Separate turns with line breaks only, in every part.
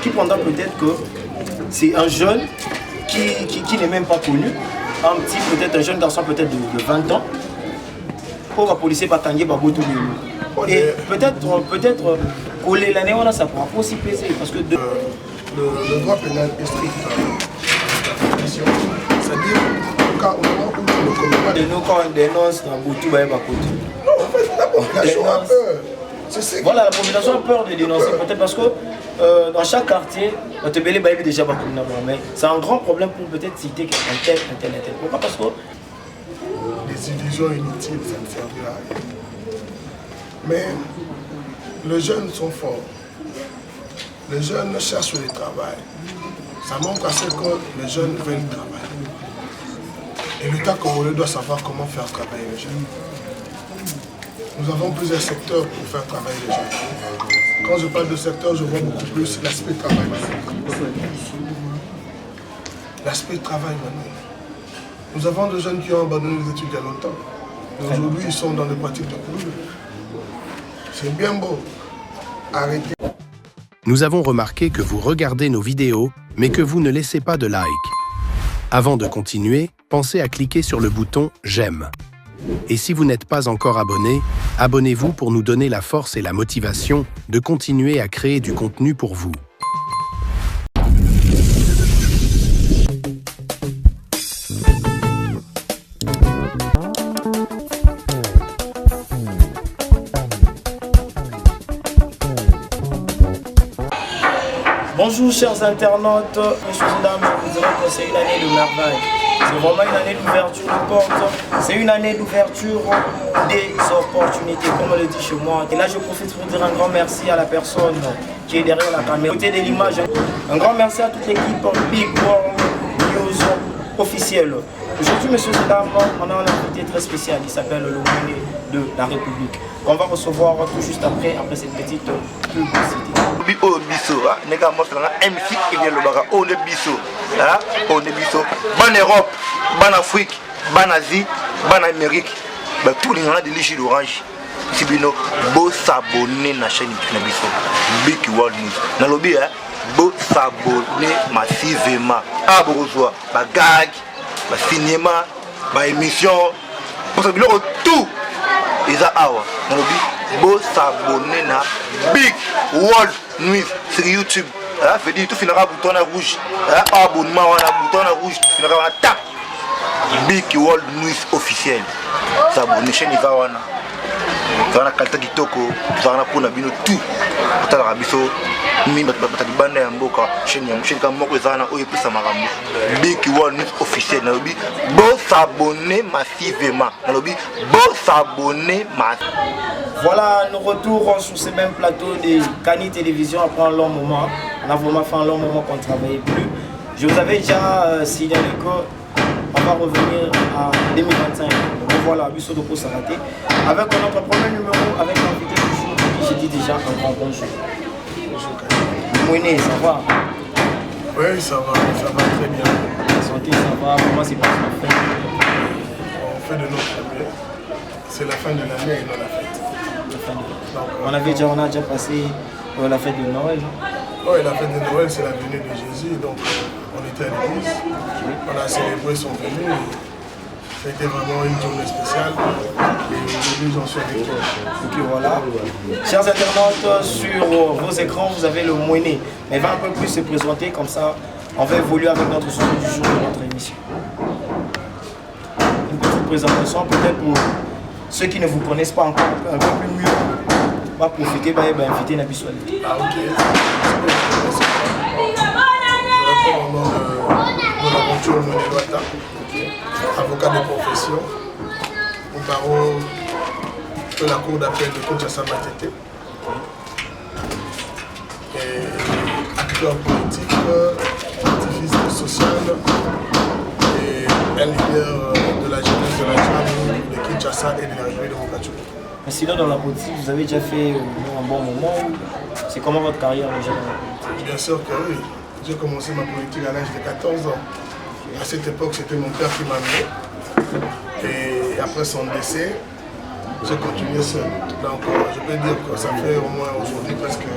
qui pendant peut-être que c'est un jeune qui n'est même pas connu, un petit, peut-être un jeune garçon peut-être de 20 ans, pour la police pas tanguer par tout le et peut-être coller l'année, ça pourra pas aussi peser parce que
le droit pénal est strict. C'est-à-dire, au moment où tu ne commets pas
de nous, quand on dénonce dans Boutou, bah,
non, en fait, la population a peur.
Voilà, la population a peur de dénoncer, peut-être parce que dans chaque quartier, on te belé déjà pas comme mais c'est un grand problème pour peut-être citer un tel. Pourquoi? Parce que
des illusions inutiles, ça ne servira à rien. Mais les jeunes sont forts. Les jeunes cherchent le travail. Ça montre assez que les jeunes veulent travailler. Et l'État congolais doit savoir comment faire travailler les jeunes. Nous avons plusieurs secteurs pour faire travailler les jeunes. Quand je parle de secteur, je vois beaucoup plus l'aspect travail manuel. L'aspect travail manuel. Nous avons des jeunes qui ont abandonné les études il y a longtemps. Aujourd'hui, ils sont dans des pratiques de cours. C'est bien beau. Arrêtez.
Nous avons remarqué que vous regardez nos vidéos, mais que vous ne laissez pas de like. Avant de continuer, pensez à cliquer sur le bouton « J'aime ». Et si vous n'êtes pas encore abonné, abonnez-vous pour nous donner la force et la motivation de continuer à créer du contenu pour vous.
Bonjour chers internautes, messieurs et dames, je vous dirais que c'est une année de merveille. C'est vraiment une année d'ouverture de portes, c'est une année d'ouverture des opportunités, comme on le dit chez moi. Et là je profite pour dire un grand merci à la personne qui est derrière la caméra. Côté de l'image, un grand merci à toute l'équipe Big World News officielle. Aujourd'hui, messieurs et dames, on a un invité très spécial, il s'appelle le Moiné de la République, qu'on va recevoir tout juste après cette petite publicité.
Oh biso, les gars, moi c'est un MC qui vient le baga. On est biso, on est biso. Ban Europe, ban Afrique, ban Asie, ban Amérique. Ben tous les gens de l'île d'Orange. Si bino, beau s'abonner à la chaîne de biso. Big World News. Dans le lobby, beau s'abonner massivement. Ah bonjour, bah gag, bah cinéma, bah émission. Pour ça bilo tout. Ils ont awa. Dans le lobby. Beau s'abonner à Big World News sur YouTube. Ça veut dire tout finira bouton rouge. Abonnement à bouton rouge, tout finira tap. Big World News officiel. S'abonner chaîne Ivawana. Wana kalta kitoko, wana pona bino tout. Tala rabiso mimi batalibana ya mboka chaîne kama moko ezana oyo pesa makambo. Big World News officiel na lobi bo s'abonner massivement. Na lobi bo s'abonner massivement.
Voilà, nous retournons sur ce même plateau de Kani Télévision après un long moment. On a vraiment fait un long moment qu'on ne travaillait plus. Je vous avais déjà signalé qu'on va revenir à 2025. Donc voilà, Busso Doko Saraté. Avec notre premier numéro, avec l'invité du jour, qui j'ai dit déjà un grand bonjour. Bonjour. Moiné, ça va?
Oui, ça va très bien.
La santé, ça va? Comment c'est passé la fête?
On fait de notre mieux. C'est la fin de l'année et non la fête.
On a déjà passé la fête de Noël.
Oui, la fête de Noël, c'est la venue de Jésus. Donc, on était à l'église. On a célébré son venue. C'était vraiment une journée spéciale. Et aujourd'hui, j'en suis avec toi.
Ok, voilà. Chers internautes, sur vos écrans, vous avez le Moiné. Mais il va un peu plus se présenter, comme ça, on va évoluer avec notre sujet du jour de notre émission. Une petite présentation, peut-être pour ceux qui ne vous connaissent pas encore un peu plus mieux. On va profiter de inviter Nabiso.
Ah, ok. Je réponds au nom de l'aventure Moiné Loata, avocat de profession, au barreau de la cour d'appel de Kinshasa Matete. Et acteur politique, activiste social et un leader de la jeunesse de la Jamie, de Kinshasa et de la République démocratique.
Mais sinon, dans la politique, vous avez déjà fait un bon moment. C'est comment votre carrière déjà dans la politique?
Bien sûr que oui. J'ai commencé ma politique à l'âge de 14 ans. À cette époque, c'était mon père qui m'a amené. Et après son décès, j'ai continué seul. Donc, je peux dire que ça fait au moins aujourd'hui presque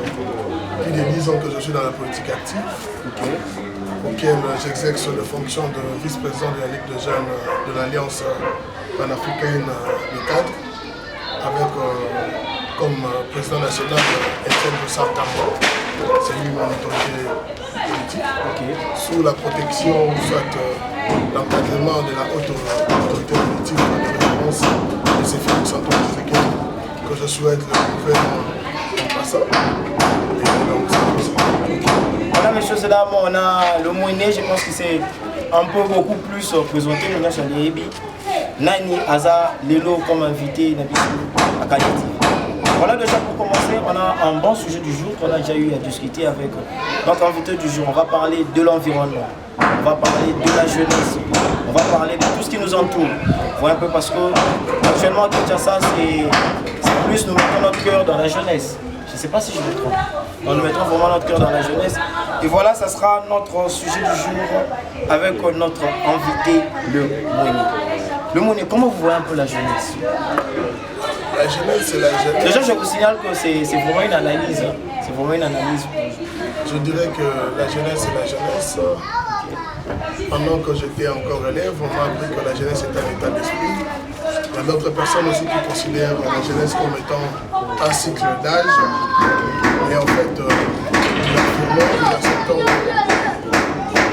plus de 10 ans que je suis dans la politique active, auquel j'exerce les fonctions de vice-président de la Ligue de jeunes de l'Alliance panafricaine des cadres, avec comme président national Etienne Bossard Tambo. C'est lui mon autorité politique, sous la protection, soit l'encadrement de la haute autorité politique de référence de ces Félix Antoine Tshisekedi, que je souhaite le gouvernement en passant.
Voilà, messieurs et dames, on a le Mouiné, je pense que c'est un peu beaucoup plus présenté. Nous sommes sur les Nani Aza Lelo comme invité à Kaliti. Voilà, déjà pour commencer, on a un bon sujet du jour qu'on a déjà eu à discuter avec notre invité du jour. On va parler de l'environnement, on va parler de la jeunesse, on va parler de tout ce qui nous entoure. Voilà un peu parce que actuellement à Kinshasa, c'est plus nous mettons notre cœur dans la jeunesse. Je ne sais pas si je me trompe. Nous mettons vraiment notre cœur dans la jeunesse. Et voilà, ça sera notre sujet du jour avec notre invité, le Mouiné. Le Mouiné, comment vous voyez un peu la jeunesse?
La jeunesse, c'est la jeunesse.
Déjà, je vous signale que c'est vraiment une analyse. C'est vraiment une analyse.
Je dirais que la jeunesse, c'est la jeunesse. Pendant que j'étais encore élève, on m'a appris que la jeunesse est un état d'esprit. Il y a d'autres personnes aussi qui considèrent la jeunesse comme étant un cycle d'âge. Et en fait, nous acceptons.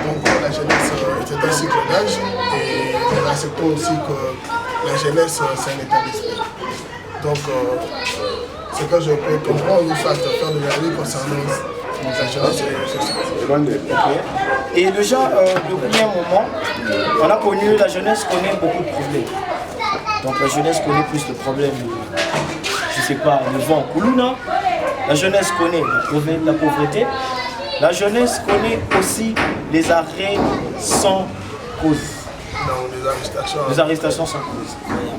Donc la jeunesse est un cycle d'âge. Et nous acceptons aussi que la jeunesse, c'est un état d'esprit. Donc, ce que je peux comprendre, nous faire de la vie concernant la jeunesse, c'est ça.
Et déjà, depuis un moment, on a connu, la jeunesse connaît beaucoup de problèmes. Donc la jeunesse connaît plus de problèmes, je ne sais pas, le vent Koulouna. La jeunesse connaît la pauvreté. La jeunesse connaît aussi les arrêts sans cause.
Non, les arrestations.
Les arrestations sans cause.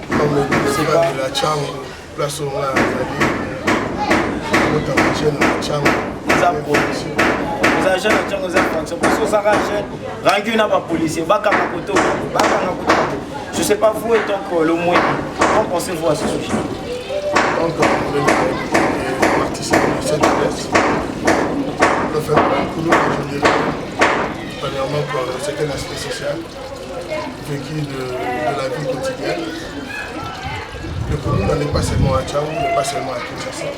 Comme le frère de la Tchang, place au moins à
les agents de la fonction. Parce que ça rend une policier. Je ne sais pas vous étant que le moins. Comment pensez-vous à ce sujet?
Donc, on est participer de cette pièce. On peut faire un coup je dirais, premièrement, que c'était l'aspect social, vécu de la vie quotidienne. Le Koulouna n'est pas seulement à Tchang, n'est pas seulement à Kinshasa.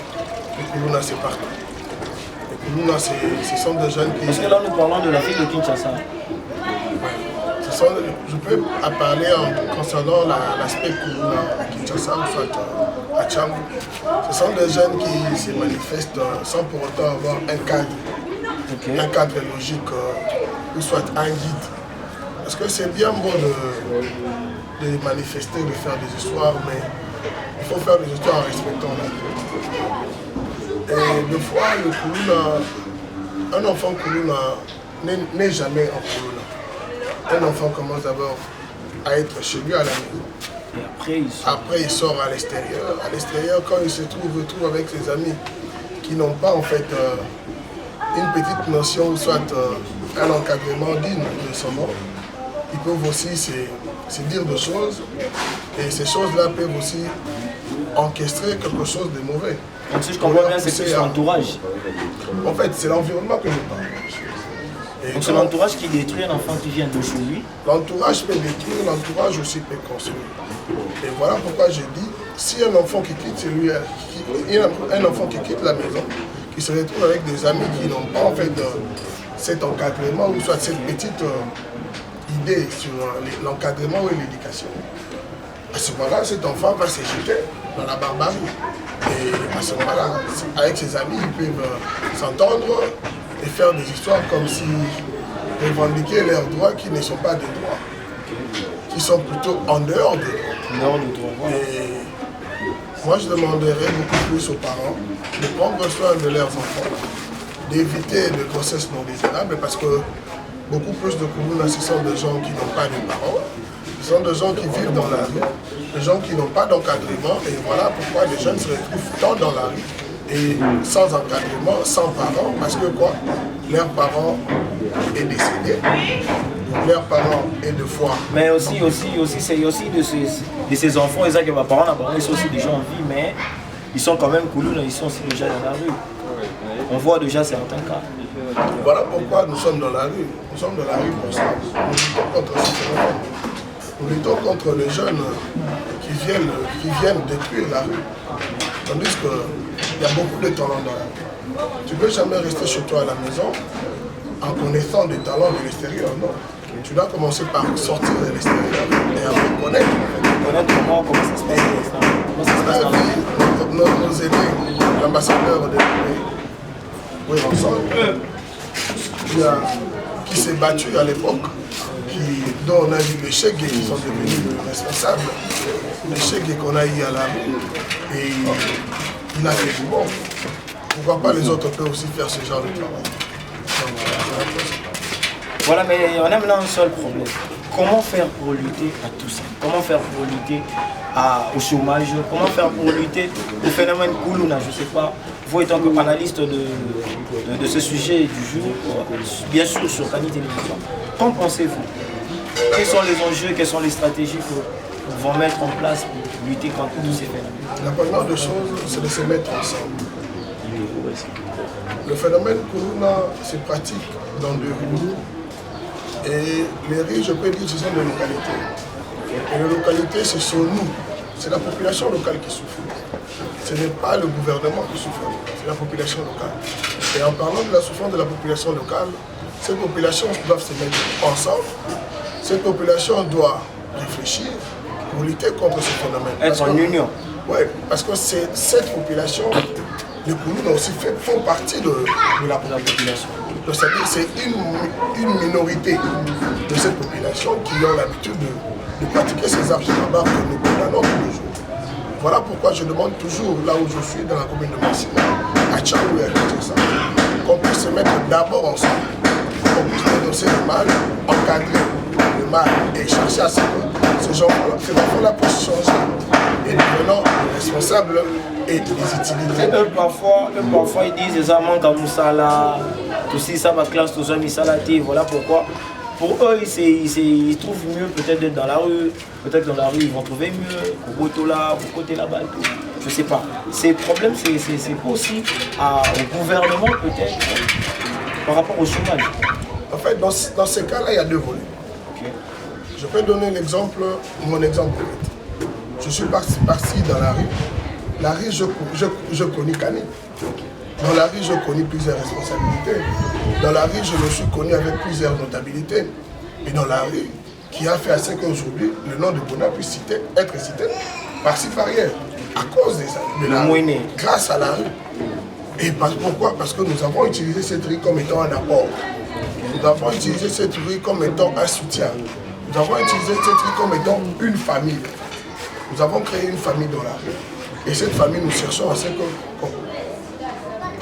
Le Koulouna, c'est partout. Le Koulouna, ce sont des jeunes qui...
Parce que là, nous parlons de la ville de Kinshasa.
Je peux parler concernant l'aspect Koulouna à Kinshasa ou soit à Tchang. Ce sont des jeunes qui se manifestent sans pour autant avoir un cadre, un cadre logique ou soit un guide. Parce que c'est bien beau de manifester, de faire des histoires, mais il faut faire des histoires en respectant la vie. Et des fois, le Koulouna, un enfant Koulouna n'est jamais en Koulouna. Un enfant commence d'abord à être chez lui à la maison. Après, il sort à l'extérieur. À l'extérieur, quand il se retrouve avec ses amis qui n'ont pas en fait une petite notion, soit un encadrement digne de son nom, ils peuvent aussi se dire des choses. Et ces choses-là peuvent aussi orchestrer quelque chose de mauvais.
Donc si je comprends bien, c'est plus l'entourage.
En fait, c'est l'environnement que je parle.
Donc c'est l'entourage qui détruit un enfant qui vient de chez lui.
L'entourage peut détruire, l'entourage aussi peut construire. Et voilà pourquoi je dis, si un enfant qui quitte celui, un enfant qui quitte la maison, qui se retrouve avec des amis qui n'ont pas en fait cet encadrement ou soit cette petite idée sur l'encadrement ou l'éducation, à ce moment-là, cet enfant va se jeter dans la barbarie. Et à ce moment-là, avec ses amis, ils peuvent s'entendre et faire des histoires comme si revendiquer leurs droits qui ne sont pas des droits, qui sont plutôt en dehors des droits. Et moi, je demanderais beaucoup plus aux parents de prendre soin de leurs enfants, d'éviter les grossesses non désirables, parce que beaucoup plus de Koulouna, ce sont des gens qui n'ont pas de parents, ce sont des gens qui vivent dans la rue, des gens qui n'ont pas d'encadrement, et voilà pourquoi les jeunes se retrouvent tant dans la rue, et sans encadrement, sans parents, parce que quoi? Leurs parents est décédé, leurs parents est de foi.
Mais aussi c'est aussi de ces enfants, ils ont que mes parents, ils sont aussi des gens en vie, mais ils sont quand même Koulouna, ils sont aussi déjà dans la rue. on voit déjà certains cas.
Voilà pourquoi nous sommes dans la rue. Nous sommes dans la rue pour ça. Nous luttons contre ce phénomène. Nous luttons contre les jeunes qui viennent détruire la rue. Tandis qu'il y a beaucoup de talents dans la rue. Tu ne peux jamais rester chez toi à la maison en connaissant des talents de l'extérieur, non. Tu dois commencer par sortir de l'extérieur et après connaître.
Connaître comment ça se passe dans la vie.
Nos aînés, l'ambassadeur de oui, qui s'est battu à l'époque, dont on a eu les Chegues qui sont devenus responsables, les Chegues qu'on a eu à la rue, et il a fait du bon. Pourquoi pas les autres peuvent aussi faire ce genre de travail?
Voilà, mais on a maintenant un seul problème. Comment faire pour lutter à tout ça? Comment faire pour lutter au chômage? Comment faire pour lutter au phénomène Koulouna? Je ne sais pas, vous étant que analyste de ce sujet du jour, bien sûr sur Kani Télévision, qu'en pensez-vous? Quels sont les enjeux, quelles sont les stratégies que nous vont mettre en place pour lutter contre tous ces phénomènes?
La première des choses, c'est de se mettre ensemble. Le phénomène Koulouna se pratique dans deux rues. Et les rues, je peux dire, ce sont des localités. Et les localités, ce sont nous. C'est la population locale qui souffre. Ce n'est pas le gouvernement qui souffre, c'est la population locale. Et en parlant de la souffrance de la population locale, cette population doit se mettre ensemble. Cette population doit réfléchir pour lutter contre ce phénomène.
Être en union.
Oui, parce que c'est cette population, les Koulouna aussi font partie de la population. C'est-à-dire c'est une minorité de cette population qui ont l'habitude de pratiquer ces actes barbares que nous condamnons tous les jours. Voilà pourquoi je demande toujours, là où je suis, dans la commune de Massina, à Tchaou et à Kinshasa, qu'on puisse se mettre d'abord ensemble, qu'on puisse dénoncer le mal, encadrer le mal et chercher à ce que ces enfants-là puissent changer et devenant responsables et les utiliser.
Eux, parfois, ils disent les amants comme Moussala, tout ça, ma classe, tout ça, Missalati, voilà pourquoi. Pour eux, ils trouvent mieux peut-être d'être dans la rue. Peut-être dans la rue, ils vont trouver mieux. Kogotola, côté là-bas, je ne sais pas. Ces problèmes, c'est pas aussi au gouvernement peut-être par rapport au chômage.
En fait, dans ces cas-là, il y a deux volets.
Okay.
Je peux donner mon exemple. Je suis parti dans la rue. La rue, je connais Kani. Dans la rue, je connais plusieurs responsabilités. Dans la rue, je me suis connu avec plusieurs notabilités. Et dans la rue, qui a fait à ce qu'aujourd'hui, le nom de Bona puisse être cité par-ci par-ailleurs, à cause de la rue, grâce à la rue. Et pourquoi? Parce que nous avons utilisé cette rue comme étant un apport. Nous avons utilisé cette rue comme étant un soutien. Nous avons utilisé cette rue comme étant une famille. Nous avons créé une famille dans la rue. Et cette famille, nous cherchons à ce que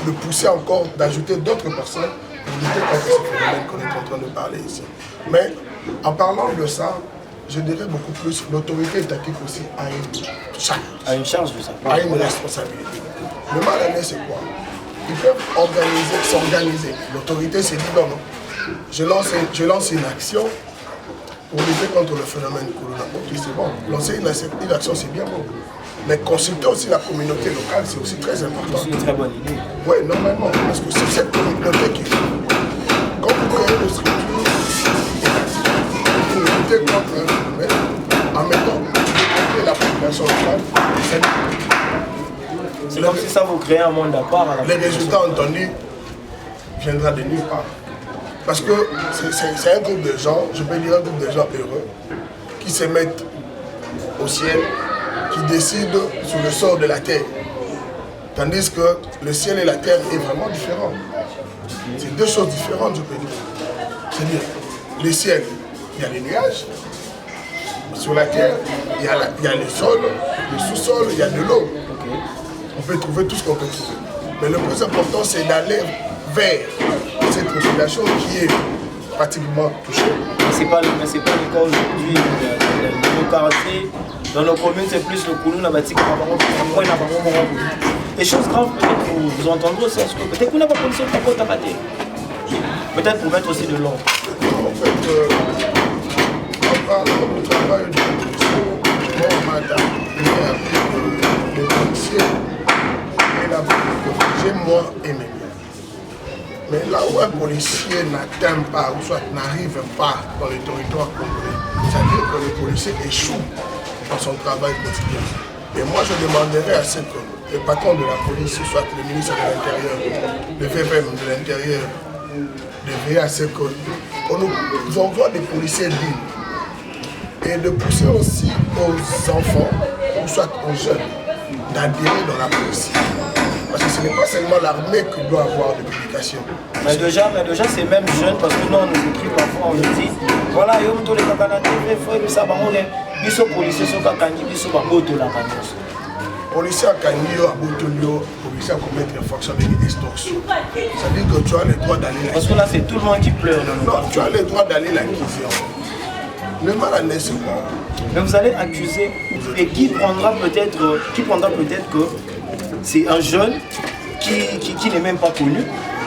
de pousser encore, d'ajouter d'autres personnes pour lutter contre ce phénomène qu'on est en train de parler ici. Mais en parlant de ça, je dirais beaucoup plus, l'autorité étatique aussi a une charge de ça, a une responsabilité. Le mal à l'aise, c'est quoi? Ils peuvent s'organiser. L'autorité s'est dit non, je lance une action pour lutter contre le phénomène Koulouna. C'est bon, lancer une action, c'est bien bon. Mais consulter aussi la communauté locale, c'est aussi très important.
C'est une très bonne idée.
Oui, normalement, parce que c'est cette communauté qui, quand vous créez une structure, vous luttez contre un phénomène, en mettant la population locale,
c'est comme si ça vous créez un monde à part.
Les résultats entendus viendront de nulle part. Parce que c'est un groupe de gens, je peux dire un groupe de gens heureux, qui se mettent au ciel, qui décident sur le sort de la terre. Tandis que le ciel et la terre est vraiment différent. C'est deux choses différentes, je peux dire. C'est-à-dire, le ciel, il y a les nuages. Sur la terre, il y a le sol, le sous-sol, il y a de l'eau. On peut trouver tout ce qu'on peut trouver. Mais le plus important, c'est d'aller vers cette population qui est pratiquement touchée.
Mais ce n'est pas le cas aujourd'hui. Dans nos quartiers, dans nos communes, c'est plus le Koulouna, les choses graves, peut-être que vous entendrez aussi, peut-être qu'on n'a pas condition de tapot à rater. Peut-être pour mettre aussi de l'ordre.
En fait, en parlant du travail de policier, madame, les policiers et la j'ai moi aimé bien. Mais là où un policier n'atteint pas, ou soit n'arrive pas dans le territoire congolais, ça veut dire que le policier échoue dans son travail quotidien. Et moi, je demanderais à ce que le patron de la police, soit le ministre de l'Intérieur, le VPM de l'Intérieur, de veiller à ce qu'on nous envoie des policiers dignes et de pousser aussi aux enfants, ou soit aux jeunes, d'adhérer dans la police. Parce que ce n'est pas seulement l'armée qui doit avoir des publications.
Mais déjà c'est même jeune parce que nous on nous écrit parfois, on nous dit voilà, yo mto le kakana TV, frère, ça va on biso policier so kakangi biso ba moto la kanyoso.
Policier à Kanyo, à Botolio, policier à commettre infraction de extorsion. Ça veut dire que tu as le droit d'aller
Parce que là c'est tout le monde qui pleure.
Non, tu as le droit d'aller l'acquisition. Le mal à l'aise, c'est quoi?
Mais vous allez accuser et qui prendra peut-être que c'est un jeune qui n'est même pas connu,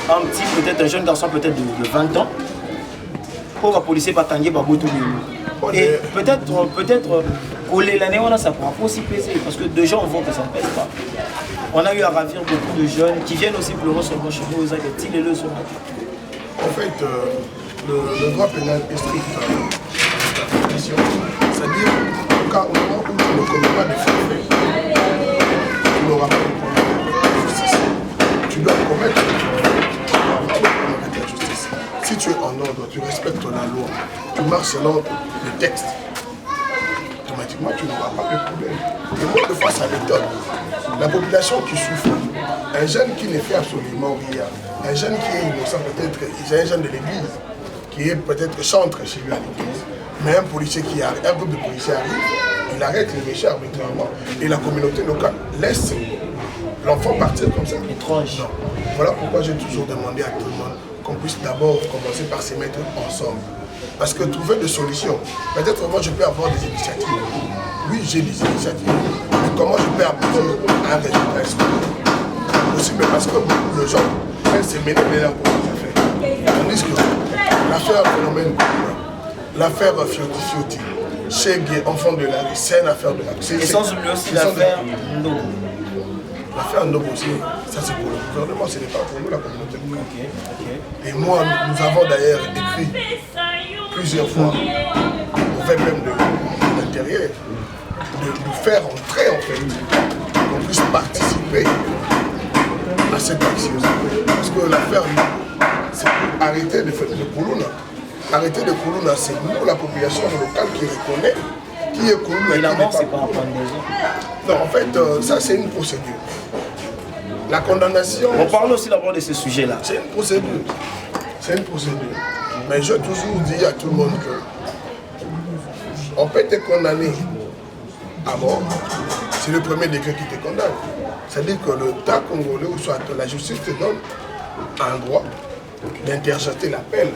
un petit peut-être un jeune garçon peut-être de 20 ans. Pour un policier pas tanguer ba Botolio. Et peut-être coller l'année, ça pourra pas aussi peser parce que deux gens voient que ça ne pèse pas. On a eu à ravir beaucoup de jeunes qui viennent aussi pleurer sur le chemin aux petits et le sont.
En fait, le droit pénal est strict. C'est-à-dire, au cas où tu ne commets pas de faits, tu n'auras pas de problème de justice. Tu dois commettre la justice. Si tu es en ordre, tu respectes la loi, tu marches selon le texte, automatiquement tu n'auras pas de problème. Et moi, de face à l'étonne, la population qui souffre, un jeune qui ne fait absolument rien, un jeune qui est innocent, peut-être, un jeune de l'église, qui est peut-être chantre chez lui à l'église, mais un policier qui arrive, un groupe de policiers arrive, il arrête les méchants arbitrairement. Et la communauté locale laisse l'enfant partir comme ça.
Étrange.
Non. Voilà pourquoi j'ai toujours demandé à tout le monde qu'on puisse d'abord commencer par se mettre ensemble. Parce que trouver des solutions, peut-être moi je peux avoir des initiatives. Oui, j'ai des initiatives. Mais comment je peux aboutir à un résultat escompté? Possible parce que beaucoup de gens veulent se mêler de leur propre affaires. Tandis que l'affaire phénomène, l'affaire Fioti, Chegué, enfant de la rue, c'est une affaire de la rue.
Et sans oublier aussi l'affaire Ndo.
L'affaire Ndo aussi, ça c'est pour le gouvernement, ce n'est pas pour nous, la communauté locale.
Okay.
Et moi, nous avons d'ailleurs écrit plusieurs fois au VPM de l'Intérieur de nous faire entrer en fait, qu'on puisse participer à cette action. Parce que l'affaire, c'est arrêter de faire le Koulouna. Arrêter de Koulouna, c'est nous, la population locale, qui reconnaît qui est Koulouna.
Et la mort, c'est pas un pendaison.
Non, en fait, ça c'est une procédure. La condamnation...
On parle aussi d'abord de ce sujet-là.
C'est une procédure. C'est une procédure. Mais je toujours dis à tout le monde que on peut te condamner à mort. C'est le premier décret qui te condamne. C'est-à-dire que l'État congolais, ou soit la justice te donne un droit d'interjeter la peine.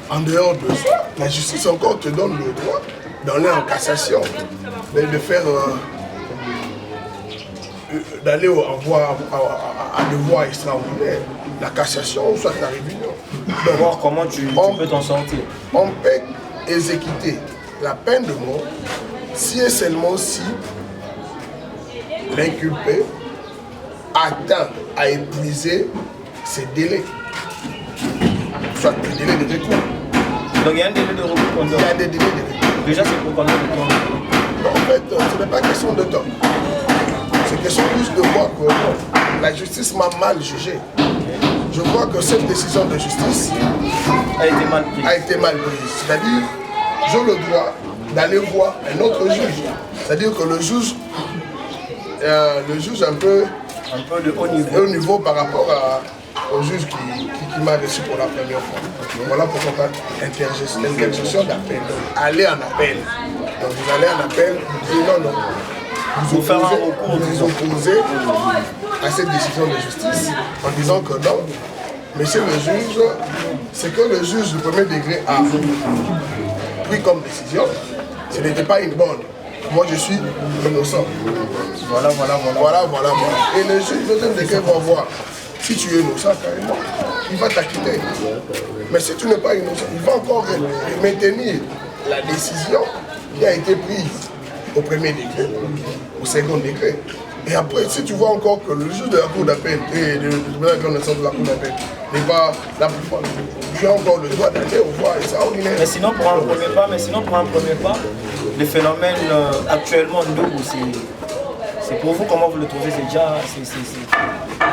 En dehors de ça, la justice encore te donne le droit d'aller en cassation, de faire... d'aller à devoir extraordinaire, la cassation ou soit la réunion.
De voir comment tu peux t'en sortir.
On peut exécuter la peine de mort si et seulement si l'inculpé atteint à épuiser ses délais, soit le délai de recours.
Donc il y a un délai de recours.
Il y a des délais de recours.
Déjà c'est pour combien de temps?
En fait, ce n'est pas question de temps. C'est question plus de voir que la justice m'a mal jugé. Je vois que cette décision de justice
a été mal prise.
C'est-à-dire, j'ai le droit d'aller voir un autre juge. C'est-à-dire que le juge un peu
de haut
niveau par rapport au juge qui m'a reçu pour la première fois. Donc voilà pourquoi l'interjection d'appel. Aller en appel. Donc vous allez en appel, vous dites non. Vous opposez à cette décision de justice en disant que non, monsieur le juge, c'est que le juge du premier degré a pris comme décision, ce n'était pas une bonne. Moi je suis innocent. Voilà. Et le juge du deuxième degré va voir, si tu es innocent carrément, il va t'acquitter. Mais si tu n'es pas innocent, il va encore maintenir la décision qui a été prise au premier degré, au second degré. Et après, si tu vois encore que le juge de la cour d'appel et le tribunal de grande instance de la cour d'appel n'est pas là pour faire, tu as encore le droit d'aller au voir extraordinaire.
Mais sinon, pour un premier pas, le phénomène actuellement de Ndougou, c'est pour vous, comment vous le trouvez? C'est déjà,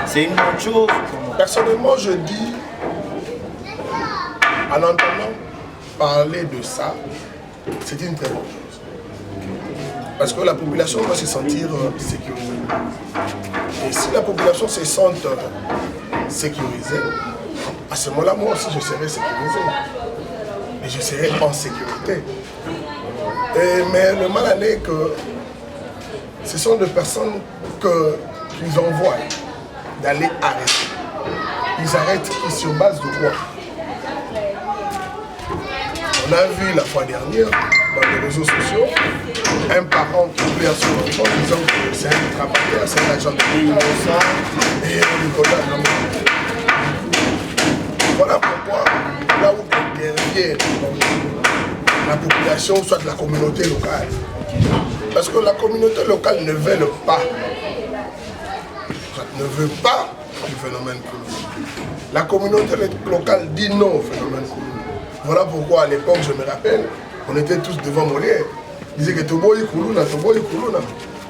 c'est une bonne chose?
Personnellement, je dis, en entendant parler de ça, c'est une très bonne chose. Parce que la population doit se sentir sécurisée. Et si la population se sent sécurisée, à ce moment-là, moi aussi, je serai sécurisé. Et je serai en sécurité. Mais le mal est que ce sont des personnes qu'ils envoient d'aller arrêter. Ils arrêtent sur base de quoi? On a vu la fois dernière, dans les réseaux sociaux, un parent qui oublie son enfant disant que c'est un travailleur, c'est un agent de l'État, et on lui condamne. Voilà pourquoi, là où intervient la population, soit la communauté locale, parce que la communauté locale ne veut pas du phénomène colonie. La communauté locale dit non au phénomène colonie. Voilà pourquoi à l'époque, je me rappelle, on était tous devant Molière. Ils disaient que Toboy Koulouna, Toboy Koulouna.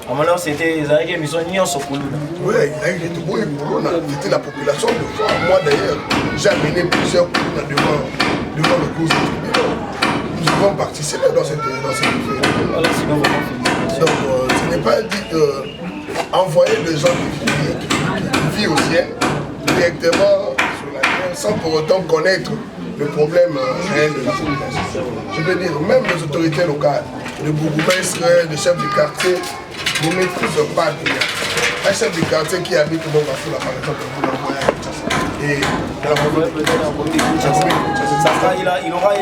Alors c'était les Araignées, mais ils sont ni en Koulouna.
Oui, Toboy Koulouna. C'était la population de fois. Moi d'ailleurs, j'ai amené plusieurs Koulouna devant le cours de tribunal. Nous avons participé dans cette affaire. Donc, ce n'est pas dit envoyer des gens qui vivent au ciel directement sur la terre sans pour autant connaître le problème réel de la population. Je veux dire, même les autorités locales, les bourgmestres, les chefs du quartier, ne maîtrisent pas bien. Un chef du quartier qui habite au Montafou, par exemple, vous l'envoyez à Kinshasa. Et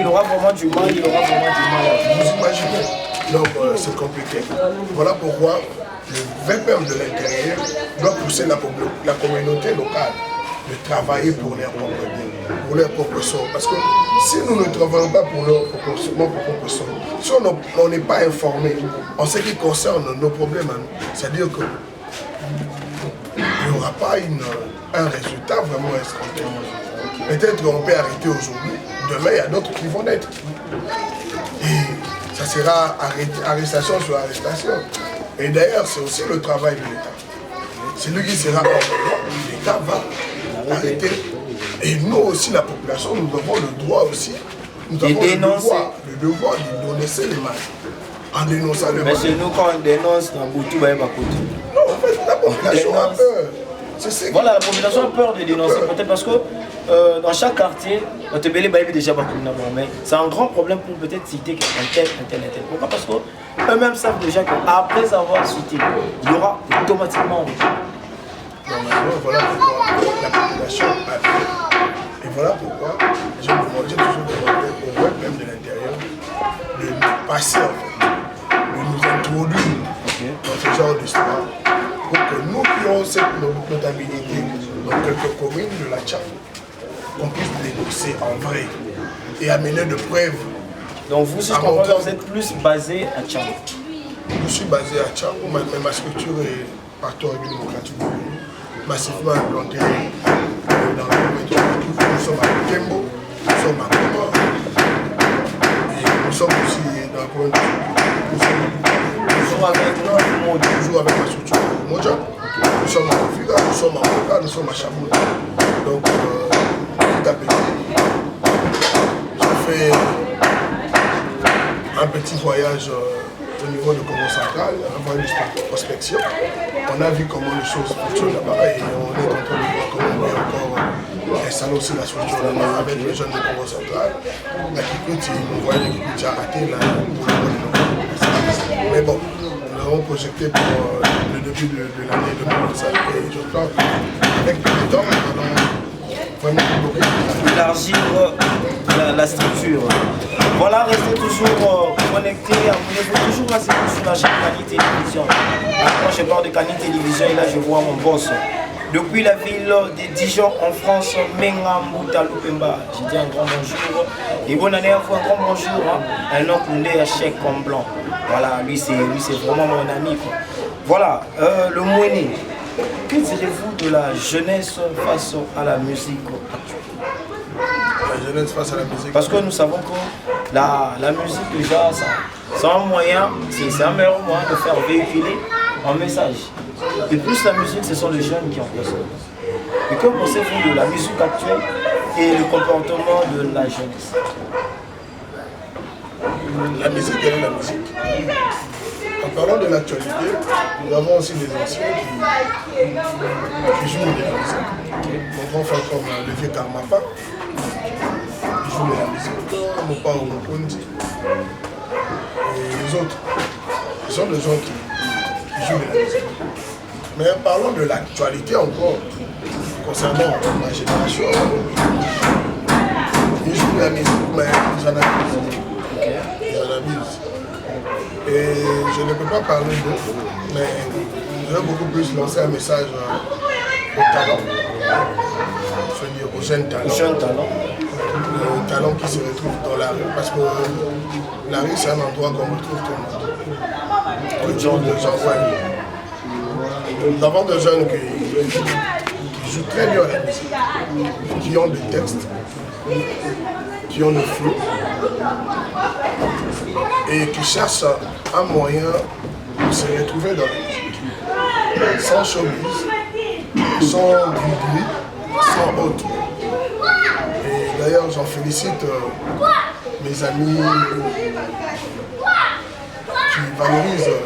il aura vraiment du mal,
Vous imaginez? Donc c'est compliqué. Voilà pourquoi le VPM de l'intérieur doit pousser la communauté locale de travailler pour leur propre bien, pour leur propre sort. Parce que si nous ne travaillons pas pour leur propre sort, si on n'est pas informé en ce qui concerne nos problèmes, c'est-à-dire que il n'y aura pas un résultat vraiment escompté. Peut-être qu'on peut arrêter aujourd'hui, demain il y a d'autres qui vont naître. Et ça sera arrestation sur arrestation. Et d'ailleurs, c'est aussi le travail de l'État. Celui qui sera en droit, l'État va arrêter. Et nous aussi, la population, nous avons le droit aussi, nous avons le devoir de dénoncer les mal. En dénonçant le mal.
Mais chez nous, quand on dénonce, on a beaucoup de côté.
Non, en fait, la population a peur.
Voilà, la population a peur de dénoncer, peut-être parce que dans chaque quartier, on te belé déjà beaucoup mais c'est un grand problème pour peut-être citer un tel. Pourquoi? Parce que eux-mêmes savent déjà qu'après avoir cité, il y aura automatiquement.
Normalement, voilà pourquoi la population a peur. Et voilà pourquoi j'ai toujours demandé au web même de l'intérieur de nous passer en fait, de nous introduire dans ce genre d'histoire pour que nous qui avons cette notabilité dans quelques communes de la Tchad, qu'on puisse dénoncer en vrai et amener de preuves.
Donc vous, si je comprends bien, vous êtes plus basé à Tchad?
Je suis basé à Tchad, mais ma structure est partout en démocratique, massivement implantée dans la communauté. Nous sommes à Tembo, nous sommes à Koma, et nous sommes aussi dans la communauté. Toujours avec ma structure Moja. Nous sommes à Kofiga, nous sommes à Moka, nous sommes à Chaboun. Donc, petit à petit, j'ai fait un petit voyage au niveau de Congo central, un voyage de prospection. On a vu comment les choses fonctionnent là-bas et on est en train de voir comment on peut encore installer aussi la structure là-bas avec les jeunes de Congo central. La Kikuti, nous voyons les Kikuti arrêtés là pour le. Mais bon, nous l'avons projeté pour le début de l'année 2025 et je crois qu'avec le temps, nous allons vraiment
élargir la structure. Voilà, restez toujours connectés, abonnez-vous toujours à sur la chaîne Kani Télévision. Quand je parle de Kani Télévision, et là je vois mon boss. Depuis la ville de Dijon en France, Menga Mbouta Lupemba, j'ai dit un grand bonjour. Et bonne année à vous, un grand bonjour. Un homme Koundé à chèque en blanc. Voilà, lui c'est vraiment mon ami, quoi. Voilà, le Mouéné. Que direz-vous de la jeunesse face à la musique actuelle?
La jeunesse face à la musique.
Parce que nous savons que la musique déjà, c'est un moyen, c'est un meilleur moyen de faire véhiculer un message. Et plus la musique, ce sont les jeunes qui en consomment. Et que pensez-vous de la musique actuelle et le comportement de la jeunesse?
La musique, elle est la musique. En parlant de l'actualité, nous avons aussi des anciens qui jouent de la musique. Mon grand frère comme le vieux Karmapa, qui joue de la musique. Mon père Omokundi. Et les autres, ce sont des gens qui jouent de la musique. Mais parlons de l'actualité encore, concernant ma génération. Ils jouent de la musique, mais ils en abusent. Ils en abusent. Et je ne peux pas parler d'eux, mais je vais beaucoup plus lancer un message aux talents. Je veux dire aux jeunes talents.
Aux jeunes talents.
Les talents qui se retrouvent dans la rue, parce que la rue c'est un endroit qu'on retrouve tout le monde. Genre de gens, ouais. Nous avons des jeunes qui jouent très bien à la musique, qui ont des textes, qui ont le flow et qui cherchent un moyen de se retrouver dans la musique, sans showbiz, sans bruit, sans autre. Et d'ailleurs, j'en félicite mes amis qui valorisent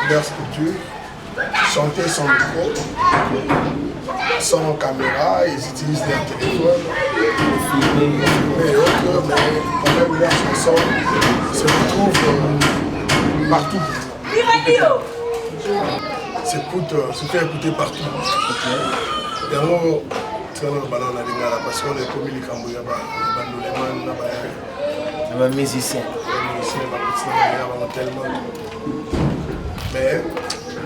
leur structure, chanter sans micro, sans caméra, ils utilisent leur téléphone, filmer et autres, mais quand même leur chanson se retrouve partout. Se fait écouter partout. Et alors, parce qu'on est commis les Cambouya,
les musiciens.
Mais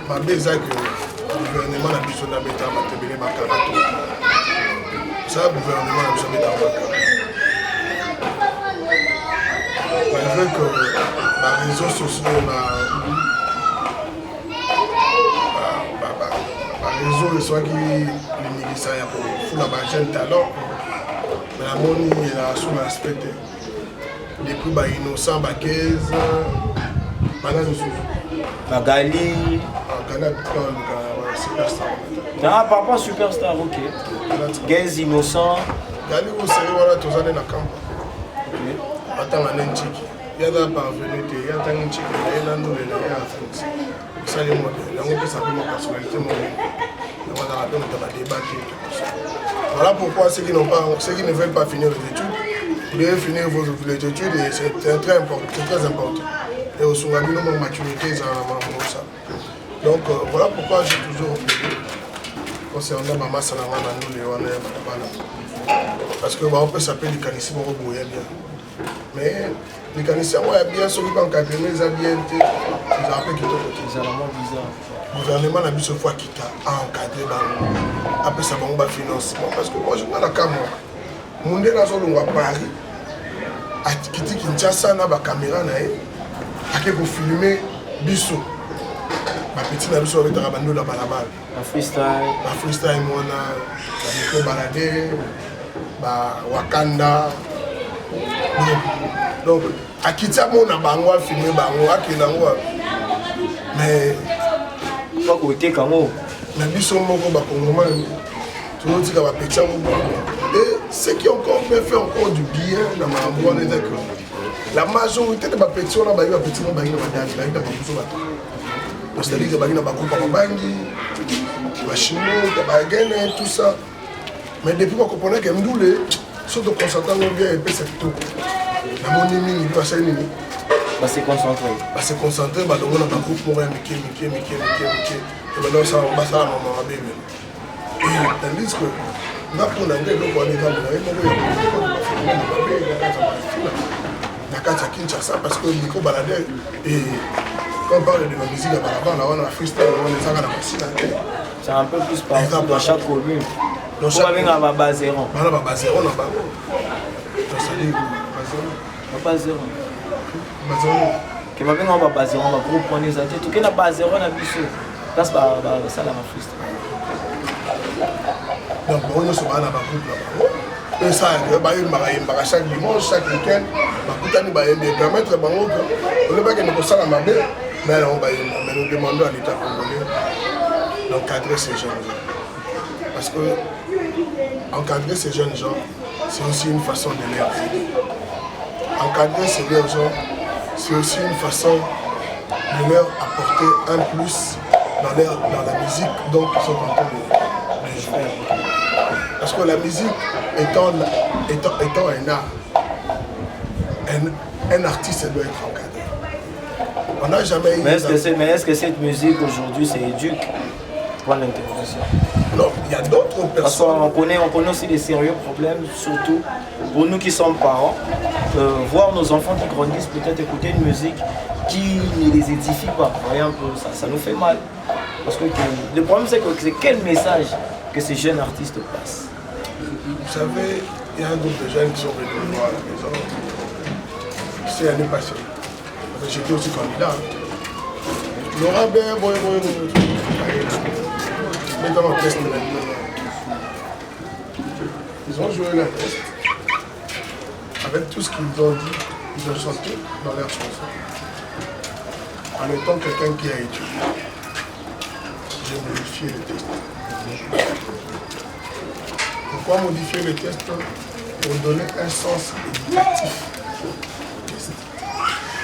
ma bise que le gouvernement a besoin de mettre en matébélé ma carato. Ça, le gouvernement a besoin de mettre en matébélé. Malgré que les réseaux sociaux, les réseaux, soit qui les ça pour la jeune talent, mais la monnaie est là sous l'aspect depuis innocent, baguette, maintenant nous sommes.
Magali.
Superstar.
Ah, papa superstar, ok. Gaze innocent.
Gali au sérieux, voilà, tous les na camp. Attends, on a un chic. Il y a des parvenus, il y a un chic, il y a un nouvel, il y a un fancy. Ça, les modèles. Il y a un qui s'appelle ma personnalité, mon il y a un débat. Voilà pourquoi ceux qui ne veulent pas finir les études, vous devez finir vos études et c'est très important. Et au Soumabino, mon maturité, ça ça. Donc voilà pourquoi j'ai toujours plaidé concernant Mama Salama Nando Léon et parce que on peut s'appeler les caniciens pour bien. Mais les caniciens, ouais, bien sûr, ils vont encadrer les habiletés. Ils ont appelé qui
C'est vraiment bizarre.
le gouvernement a mis ce fois qui a encadré. Après ça, on va financer. Parce que moi, je suis dans la caméra. Mon dé là, on va Paris. À Kiti Kinshasa, on a la caméra. Pour filmer Bissot. Ma petite Nabiso avec un bando dans la balle.
La freestyle.
La freestyle, moi, la micro baladé, Wakanda. Donc, à Kitia, on a bango filmé bango, à Kinango. Mais.
Pas côté Kango.
Mais Bissot, mon Congolais, tout le monde dit qu'il va péter un. Et ce qui encore me fait encore du bien dans ma boîte, c'est que la majorité de ma petite, on a un petit peu de c'est-à-dire que les gens ont tout ça. Mais depuis qu'on comprenait que nous, les surtout concentrés, on vient et puis c'est tout. La monnaie, il va se
concentrer.
Se concentrer, on a un groupe pour Mickey. Et maintenant, ça va ça à maman bébé. Et tandis que, là, pour l'anglais, on est dans le Kinshasa parce que Nico baladait et quand on parle de la musique à Balabala, on a freestyle, on est à la machine.
C'est un peu plus partout dans chaque commune.
Dans chaque
commune, on va baséron.
On va baséron, on va baséron.
Baséron.
Baséron.
que ma on va baser on va groupe on est tout que na base on a biso place ça la ma frustre
donc on se va na ba groupe là et ça ba yemba chaque dimanche chaque week-end ba kutani ba yemba permettre bango que le ba que nous ça mabe mais on va mais nous demandons à l'état congolais d'encadrer ces jeunes gens parce que encadrer ces jeunes gens c'est aussi une façon de les aider. Encadrer ces jeunes gens c'est aussi une façon de leur apporter un plus dans la musique dont ils sont en train de jouer. Parce que la musique étant un art, un artiste doit être encadré. On n'a jamais eu...
Mais est-ce que cette musique aujourd'hui c'est éduque pour l'intervention?
Non, il y a d'autres personnes.
Parce qu'on connaît aussi des sérieux problèmes, surtout pour nous qui sommes parents, voir nos enfants qui grandissent peut-être écouter une musique qui ne les édifie pas. Vous voyez un peu, ça nous fait mal. Parce que le problème c'est quel message que ces jeunes artistes passent.
Vous savez, il y a un groupe de jeunes qui sont venus me voir à la maison. C'est l'année passée. J'étais aussi candidat. Laura Ben, dans le test ils ont joué le test. Avec tout ce qu'ils ont dit, ils ont chanté dans leurs chansons. En étant quelqu'un qui a étudié, j'ai modifié le test. Pourquoi modifier le test? Pour donner un sens éducatif.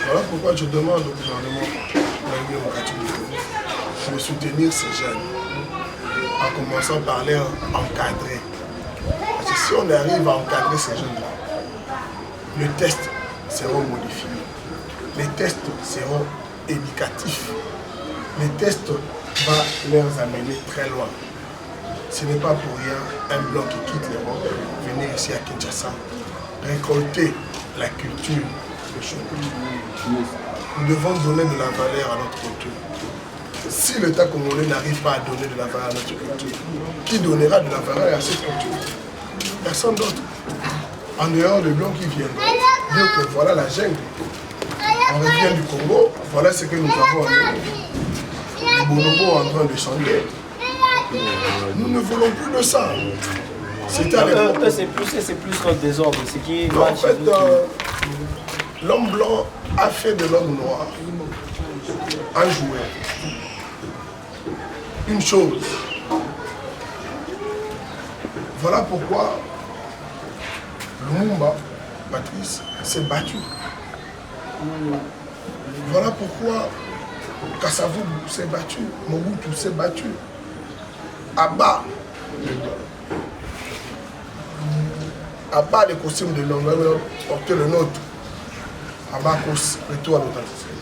Voilà pourquoi je demande au gouvernement de soutenir ces jeunes, en commençant par les encadrer. Parce que si on arrive à encadrer ces jeunes-là, les tests seront modifiés, les tests seront éducatifs, les tests vont les amener très loin. Ce n'est pas pour rien un blanc qui quitte l'Europe, venir ici à Kinshasa, récolter la culture de chez nous. Nous devons donner de la valeur à notre culture. Si l'État congolais n'arrive pas à donner de la valeur à notre culture, qui donnera de la valeur à cette culture? Personne d'autre. En dehors des blancs qui viennent dire que voilà la jungle. On revient du Congo, voilà ce que nous avons en Europe. Les bonobos en train de chanter. Nous ne voulons plus de ça. C'est
plus notre désordre. Ce qui
en fait, l'homme blanc a fait de l'homme noir un jouet. Une chose. Voilà pourquoi Lumumba, Patrice, s'est battu. Voilà pourquoi Kasavubu s'est battu, Mobutu s'est battu. Abba, les costumes de l'homme, porter le nôtre. Abba, retour à l'authenticité.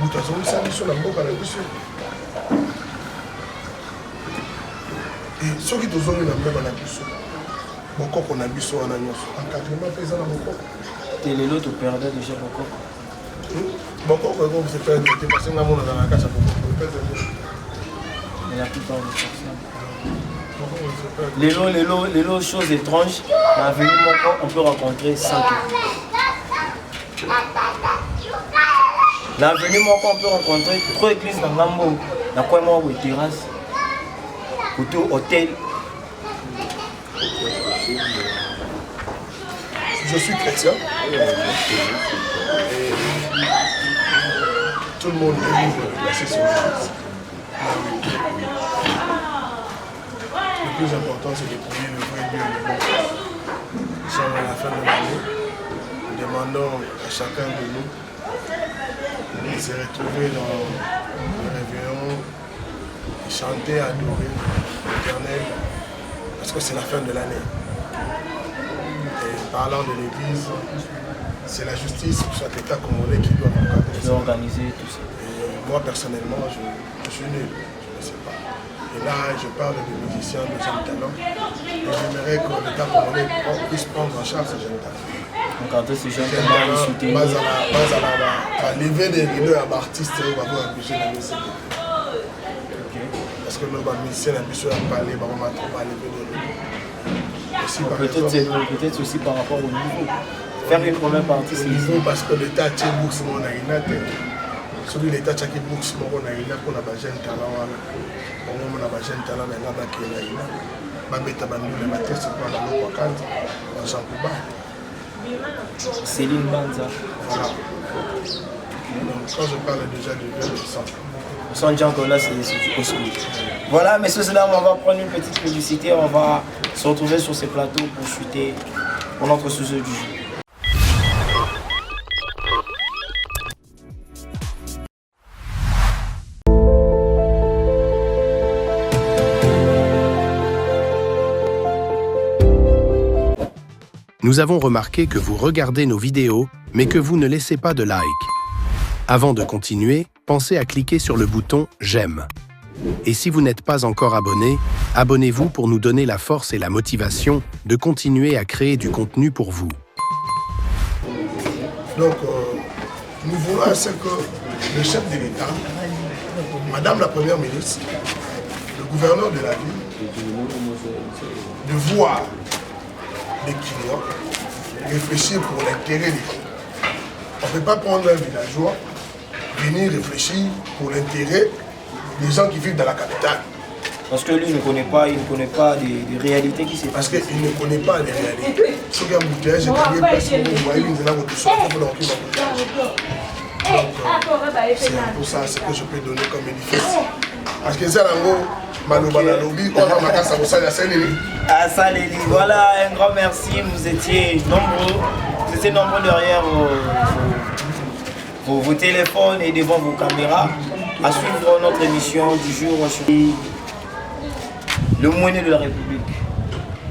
Mobutu a son service la boca à la bouche. Et ceux qui te ont eu la même à la bouche, beaucoup qu'on a bouché en agneau, encadrement paysan à beaucoup.
Et les autres perdaient déjà beaucoup.
Beaucoup qu'on vous fait parce que nous avons dans la case à beaucoup.
Mais la plupart des personnes. Les lots, choses étranges, dans l'avenue, on peut rencontrer 5 ans. Dans l'avenue, on peut rencontrer 3 églises dans Nambo, dans quoi moi, ou terrasse, côté hôtel.
Je suis chrétien. Et tout le monde est libre de placer son église. Le plus important, c'est de trouver le vrai Dieu et le bon Dieu. Nous sommes à la fin de l'année. Nous demandons à chacun de nous de se retrouver dans le réveillon, de chanter, adorer l'Éternel, parce que c'est la fin de l'année. Et parlant de l'Église, c'est la justice, soit l'État congolais qui doit
organiser tout ça.
Et moi, personnellement, je suis nul, je ne sais pas. Et là, je parle de musiciens, de jeunes talents. Et j'aimerais que l'État congolais puisse prendre en charge ces jeunes talents.
Encadrer ces jeunes talents, les soutenir.
Lever des rideaux à l'artiste, on va voir un la musique. Parce que le musicien a pu parler, on va trop lever des rideaux.
Peut-être aussi par rapport au niveau. faire une première partie, c'est
ici. Parce que l'État a tiré bourse, mon aïna. Celui l'État a tiré bourse, mon aïna, pour la jeune talent. On a jeune talent, mais on a qui est aïna. Babeta Bandoule, ma tête, c'est pas la loi quand on s'en coupe.
Céline Banza.
Voilà. Donc, quand je parle déjà de jeunes, je sens.
Sans dire que là, c'est du couscous. Voilà, messieurs, c'est là où on va prendre une petite publicité. On va se retrouver sur ces plateaux pour chuter pour notre sujet du jour.
Nous avons remarqué que vous regardez nos vidéos, mais que vous ne laissez pas de like. Avant de continuer, pensez à cliquer sur le bouton « J'aime ». Et si vous n'êtes pas encore abonné, abonnez-vous pour nous donner la force et la motivation de continuer à créer du contenu pour vous.
Donc, nous voulons à ce que le chef de l'État, Madame la Première ministre, le gouverneur de la ville, de voir les Kinois réfléchir pour l'intérêt des Kinois. On ne peut pas prendre un villageois, venir réfléchir pour l'intérêt des gens qui vivent dans la capitale.
Parce que lui, il ne connaît pas les réalités qui se passent.
Parce qu'il ne connaît pas les réalités. Ce qui est embouteillage, j'ai gagné presque vous voyez une zéna qui sort pour l'enquête. C'est pour ça ce que je peux donner comme édifice. Parce que c'est là Maloba lobby, on a ma casse à Bossa,
à Saléli. Voilà, un grand merci. Vous étiez nombreux derrière vos téléphones et devant vos caméras à suivre notre émission du jour sur le moyen de la République.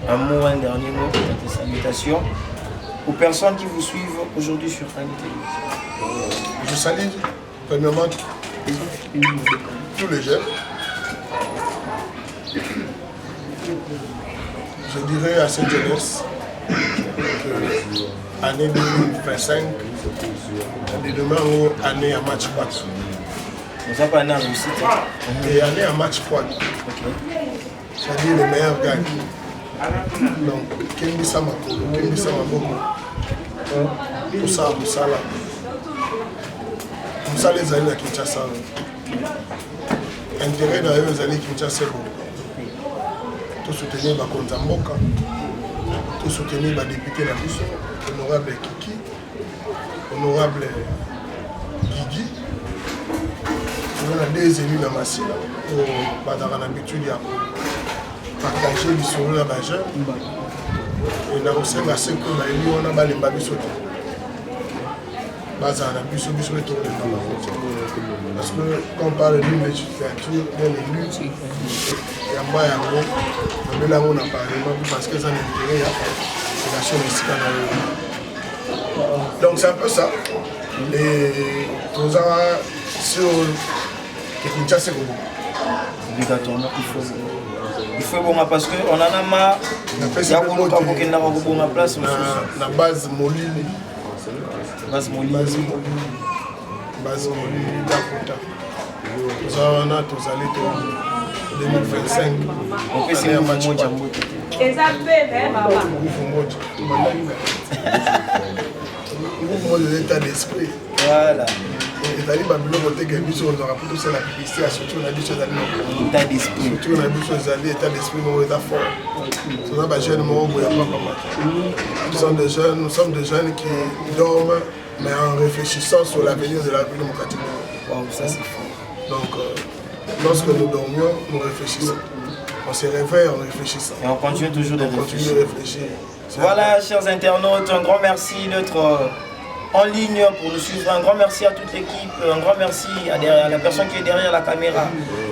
Un mot, un dernier mot, peut-être des salutations aux personnes qui vous suivent aujourd'hui sur Tani Télévision.
Je salue premièrement tous les jeunes. Je dirais à cette jeunesse que l'année 2025, est demain année à match 4.
Nous avons pas année en réussite.
Et année à match 4. C'est-à-dire le meilleur gagne. Donc, Kembisa Makolo, Kembisa Maboko, tout ça, Moussala. Moussala les années à Kinshasa. Intérêt d'ailleurs les années Kinshasa. Tout soutenir Bakonza Mboka, tout soutenir les députés la Bisso, honorable Kiki, honorable Guigui. On a des élus dans ma silla, on a l'habitude de partager les sourires à la jeune. Et on a aussi un assez que on a les babisos. Parce que quand on parle de législature, les luttes, il y a moyen de là on a parlé parce que ça n'est pas donc c'est un peu ça. Et tout ça sur les Kinshasa
obligatoirement il faut bon parce que on en a marre. Il y a beaucoup de bon place
la base Molili.
Base Molili
Dakota. Nous allons tous aller en 2025.
On peut essayer un match.
De l'état d'esprit.
Voilà.
Et d'aller Babylone, on aura plutôt la publicité, surtout on a dit que
l'état d'esprit.
Surtout on a dit que l'état d'esprit est fort. Nous sommes des jeunes, nous sommes des jeunes qui dorment, mais en réfléchissant sur l'avenir de la République démocratique.
Wow, ça c'est fort.
Donc, lorsque nous dormions, nous réfléchissons. On se réveille en réfléchissant.
Et on continue toujours de
réfléchir.
Voilà, chers internautes, un grand merci d'être en ligne pour nous suivre. Un grand merci à toute l'équipe. Un grand merci à la personne qui est derrière la caméra,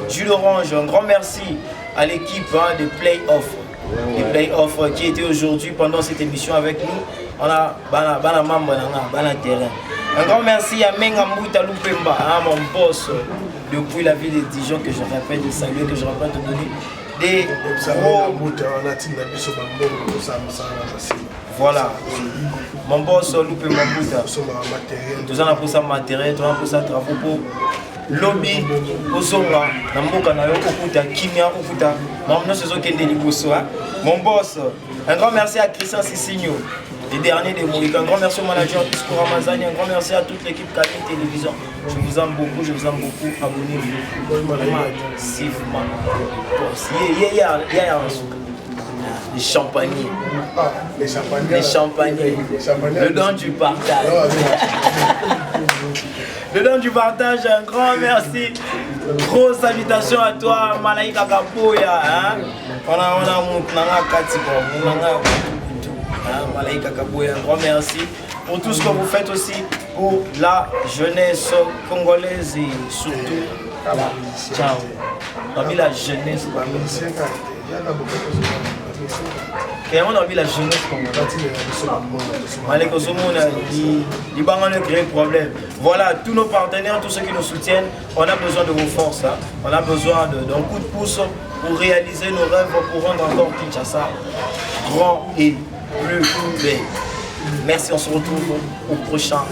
Jules Orange. Un grand merci à l'équipe des Playoffs. Les Playoffs qui étaient aujourd'hui pendant cette émission avec nous. On a terrain. Un grand merci à Mengambuta Lupemba, mon boss depuis la ville de Dijon que je rappelle de saluer, que je rappelle de donner des gros... Voilà, mon boss Lupemba Mbuta. Nous avons pour ça matériel, nous avons pour ça travaux pour lobby, Osonga, Namboka Nayo, Okuta, Kimia, Okuta, mon boss, un grand merci à Christian Sissigno. les derniers des Mohicans. Un grand merci au manager Isco Ramazani, un grand merci à toute l'équipe Kali Télévision. Je vous aime beaucoup, abonnez-vous. Massivement. Les champagners.
Ah, les champagners.
Les champagners. Le don du partage. Le don du partage, un grand merci. Grosse invitation à toi, Malaika Kapoya. On a Moutnanga Katibo, Malaika Kapoya, un grand merci pour tout ce que vous faites aussi pour la jeunesse congolaise et surtout ciao. Parmi la jeunesse congolaise. Et on a vu la jeunesse problème. Voilà, tous nos partenaires, tous ceux qui nous soutiennent, on a besoin de vos forces. Hein. On a besoin d'un coup de pouce pour réaliser nos rêves, pour rendre encore Kinshasa grand et plus belle. Merci, on se retrouve au prochain.